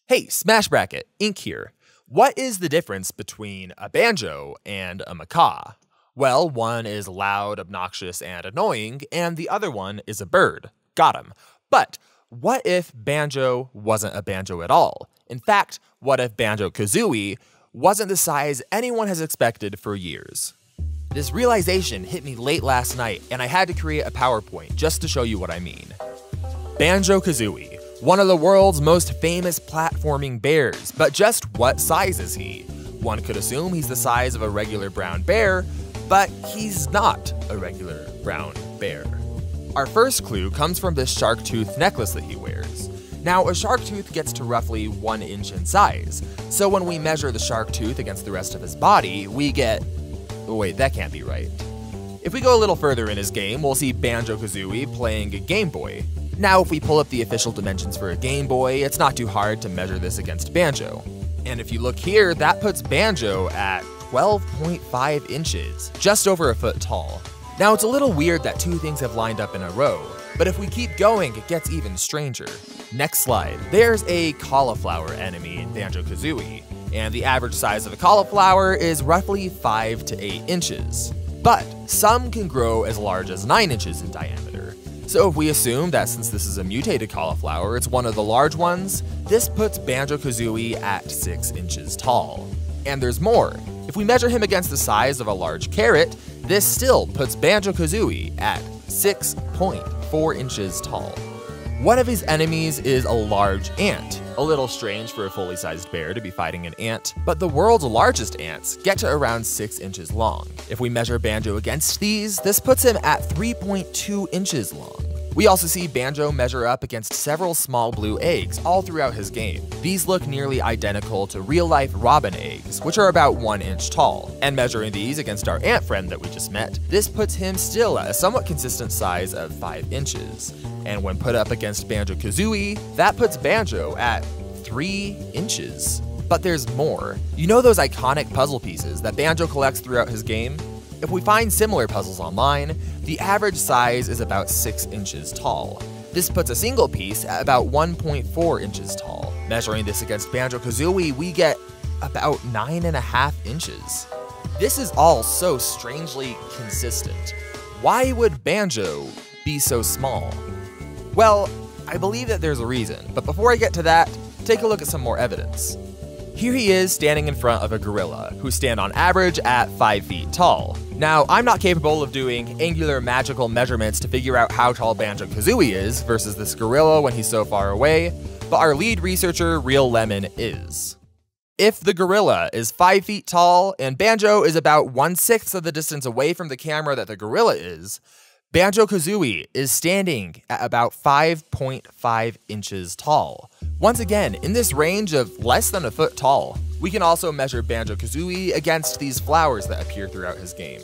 Hey, Smash Bracket, Ink here. What is the difference between a banjo and a macaw? Well, one is loud, obnoxious, and annoying, and the other one is a bird. Got him. But what if banjo wasn't a banjo at all? In fact, what if Banjo Kazooie wasn't the size anyone has expected for years? This realization hit me late last night, and I had to create a PowerPoint just to show you what I mean. Banjo Kazooie, one of the world's most famous platforming bears, but just what size is he? One could assume he's the size of a regular brown bear, but he's not a regular brown bear. Our first clue comes from this shark tooth necklace that he wears. Now, a shark tooth gets to roughly 1 inch in size, so when we measure the shark tooth against the rest of his body, we get... wait, that can't be right. If we go a little further in his game, we'll see Banjo Kazooie playing a Game Boy. Now, if we pull up the official dimensions for a Game Boy, it's not too hard to measure this against Banjo. And if you look here, that puts Banjo at 12.5 inches, just over a foot tall. Now, it's a little weird that two things have lined up in a row, but if we keep going, it gets even stranger. Next slide. There's a cauliflower enemy in Banjo Kazooie, and the average size of a cauliflower is roughly 5 to 8 inches. But some can grow as large as 9 inches in diameter. So if we assume that since this is a mutated cauliflower, it's one of the large ones, this puts Banjo Kazooie at 6 inches tall. And there's more. If we measure him against the size of a large carrot, this still puts Banjo Kazooie at 6.4 inches tall. One of his enemies is a large ant. A little strange for a fully sized bear to be fighting an ant, but the world's largest ants get to around 6 inches long. If we measure Banjo against these, this puts him at 3.2 inches long. We also see Banjo measure up against several small blue eggs all throughout his game. These look nearly identical to real-life robin eggs, which are about 1 inch tall. And measuring these against our ant friend that we just met, this puts him still at a somewhat consistent size of 5 inches. And when put up against Banjo Kazooie, that puts Banjo at 3 inches. But there's more. You know those iconic puzzle pieces that Banjo collects throughout his game? If we find similar puzzles online, the average size is about 6 inches tall. This puts a single piece at about 1.4 inches tall. Measuring this against Banjo Kazooie, we get about 9.5 inches. This is all so strangely consistent. Why would Banjo be so small? Well, I believe that there's a reason, but before I get to that, take a look at some more evidence. Here he is standing in front of a gorilla, who stand on average at 5 feet tall. Now, I'm not capable of doing angular magical measurements to figure out how tall Banjo Kazooie is versus this gorilla when he's so far away, but our lead researcher, Real Lemon, is. If the gorilla is 5 feet tall and Banjo is about 1/6 of the distance away from the camera that the gorilla is, Banjo Kazooie is standing at about 5.5 inches tall. Once again, in this range of less than a foot tall. We can also measure Banjo Kazooie against these flowers that appear throughout his game.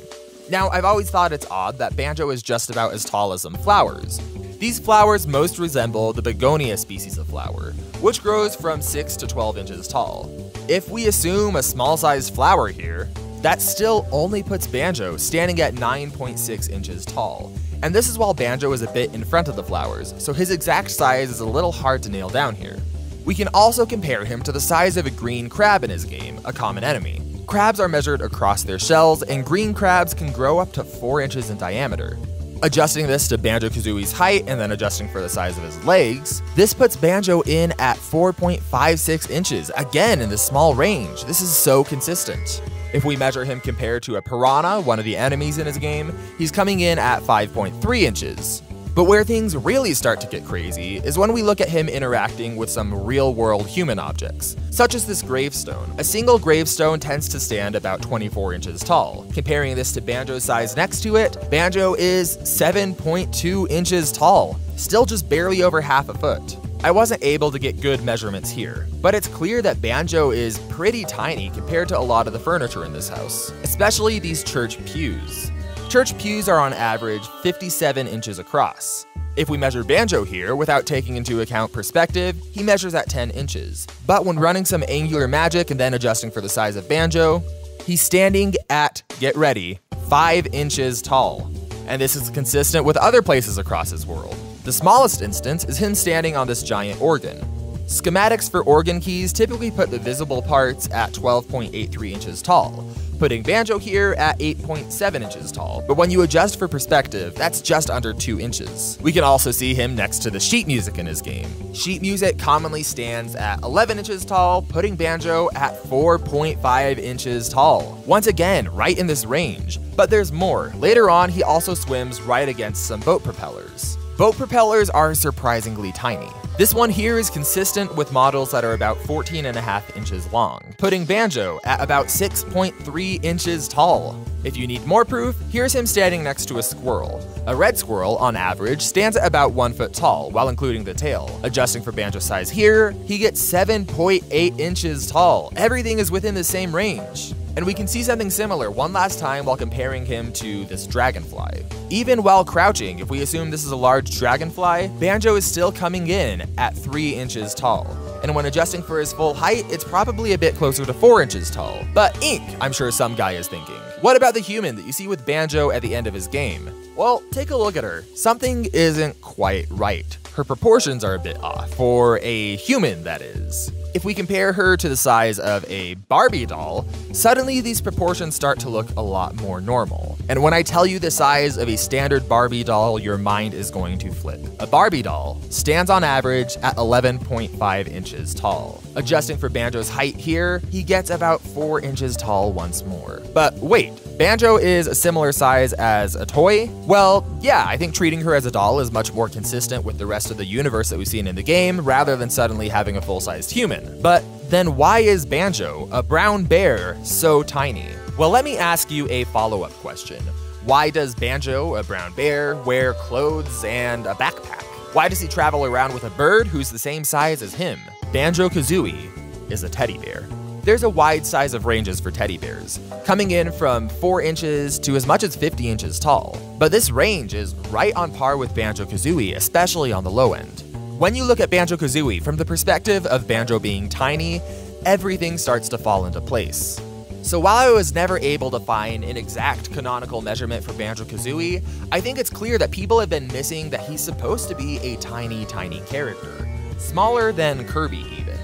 Now, I've always thought it's odd that Banjo is just about as tall as some flowers. These flowers most resemble the begonia species of flower, which grows from 6 to 12 inches tall. If we assume a small-sized flower here, that still only puts Banjo standing at 9.6 inches tall. And this is while Banjo is a bit in front of the flowers, so his exact size is a little hard to nail down here. We can also compare him to the size of a green crab in his game, a common enemy. Crabs are measured across their shells, and green crabs can grow up to 4 inches in diameter. Adjusting this to Banjo Kazooie's height and then adjusting for the size of his legs, this puts Banjo in at 4.56 inches, again in the small range. This is so consistent. If we measure him compared to a piranha, one of the enemies in his game, he's coming in at 5.3 inches. But where things really start to get crazy is when we look at him interacting with some real-world human objects, such as this gravestone. A single gravestone tends to stand about 24 inches tall. Comparing this to Banjo's size next to it, Banjo is 7.2 inches tall, still just barely over half a foot. I wasn't able to get good measurements here, but it's clear that Banjo is pretty tiny compared to a lot of the furniture in this house, especially these church pews. Church pews are on average 57 inches across. If we measure Banjo here without taking into account perspective, he measures at 10 inches. But when running some angular magic and then adjusting for the size of Banjo, he's standing at, get ready, 5 inches tall. And this is consistent with other places across his world. The smallest instance is him standing on this giant organ. Schematics for organ keys typically put the visible parts at 12.83 inches tall, putting Banjo here at 8.7 inches tall, but when you adjust for perspective, that's just under 2 inches. We can also see him next to the sheet music in his game. Sheet music commonly stands at 11 inches tall, putting Banjo at 4.5 inches tall. Once again, right in this range. But there's more. Later on, he also swims right against some boat propellers. Boat propellers are surprisingly tiny. This one here is consistent with models that are about 14.5 inches long, putting Banjo at about 6.3 inches tall. If you need more proof, here's him standing next to a squirrel. A red squirrel, on average, stands at about 1 foot tall, while including the tail. Adjusting for Banjo's size here, he gets 7.8 inches tall. Everything is within the same range. And we can see something similar one last time while comparing him to this dragonfly. Even while crouching, if we assume this is a large dragonfly, Banjo is still coming in at 3 inches tall. And when adjusting for his full height, it's probably a bit closer to 4 inches tall. But ink, I'm sure some guy is thinking. What about the human that you see with Banjo at the end of his game? Well, take a look at her. Something isn't quite right. Her proportions are a bit off. For a human, that is. If we compare her to the size of a Barbie doll, suddenly these proportions start to look a lot more normal. And when I tell you the size of a standard Barbie doll, your mind is going to flip. A Barbie doll stands on average at 11.5 inches tall. Adjusting for Banjo's height here, he gets about 4 inches tall once more. But wait, Banjo is a similar size as a toy? Well, yeah, I think treating her as a doll is much more consistent with the rest of the universe that we've seen in the game, rather than suddenly having a full-sized human. But then why is Banjo, a brown bear, so tiny? Well, let me ask you a follow-up question. Why does Banjo, a brown bear, wear clothes and a backpack? Why does he travel around with a bird who's the same size as him? Banjo Kazooie is a teddy bear. There's a wide size of ranges for teddy bears, coming in from 4 inches to as much as 50 inches tall. But this range is right on par with Banjo Kazooie, especially on the low end. When you look at Banjo Kazooie from the perspective of Banjo being tiny, everything starts to fall into place. So while I was never able to find an exact canonical measurement for Banjo Kazooie, I think it's clear that people have been missing that he's supposed to be a tiny character. Smaller than Kirby even.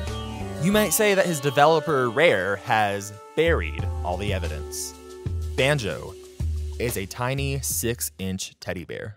You might say that his developer Rare has buried all the evidence. Banjo is a tiny 6-inch teddy bear.